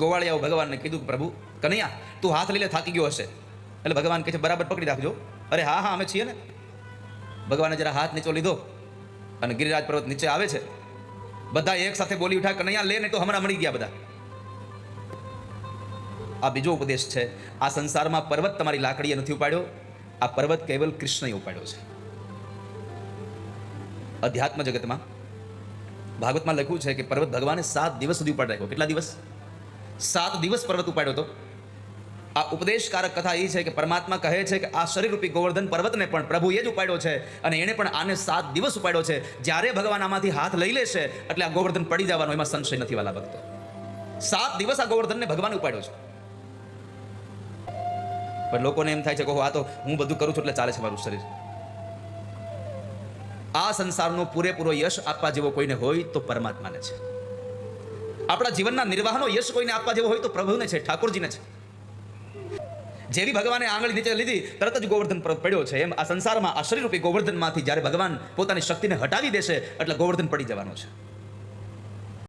ગોવાળિયાઓ ભગવાનને કીધું કે પ્રભુ કનૈયા તું હાથ લઈ લે, થાકી ગયો હશે. એટલે ભગવાન કહે છે બરાબર પકડી રાખજો. અરે હા હા અમે છીએ ને. ભગવાને જરા હાથ નીચો લીધો અને ગિરિરાજ પર્વત નીચે આવે છે. બધા એક સાથે બોલી ઉઠા કનૈયા લે, ને તો હમણાં મળી ગયા બધા. આ બીજો ઉપદેશ છે. આ સંસારમાં પર્વત તમારી લાકડીએ નથી ઉપાડ્યો, આ પર્વત કેવલ કૃષ્ણએ ઉપાડ્યો છે. અધ્યાત્મ જગતમાં ભાગવતમાં લખ્યું છે કે પર્વત ભગવાને 7 દિવસ સુધી ઉપાડ રાખ્યો. કેટલા દિવસ? 7 દિવસ પર્વત ઉપાડ્યો હતો. આ ઉપદેશકારક કથા એ છે કે પરમાત્મા કહે છે કે આ શરીરરૂપી ગોવર્ધન પર્વતને પણ પ્રભુએ જ ઉપાડ્યો છે અને એણે પણ આને 7 દિવસ ઉપાડ્યો છે. જ્યારે ભગવાન આમાંથી હાથ લઈ લેશે એટલે આ ગોવર્ધન પડી જવાનો, એમાં સંશય નથી વાલા ભક્તો. 7 દિવસ આ ગોવર્ધનને ભગવાને ઉપાડ્યો છે. પણ લોકોને એમ થાય છે કે આ તો હું બધું કરું છું એટલે ચાલે છે મારું શરીર. આ સંસારનો પૂરેપૂરો યશ આપવા જેવો કોઈને હોય તો પરમાત્માને છે. આપણા જીવનના નિર્વાહનો યશ કોઈને આપવા જેવો હોય તો પ્રભુને છે, ઠાકોરજીને છે. જેવી ભગવાને આંગળી નીચે લીધી તરત જ ગોવર્ધન પર્વત પડ્યો છે. એમ આ સંસારમાં આ શરીરરૂપી ગોવર્ધનમાંથી જ્યારે ભગવાન પોતાની શક્તિને હટાવી દેશે એટલે ગોવર્ધન પડી જવાનો છે.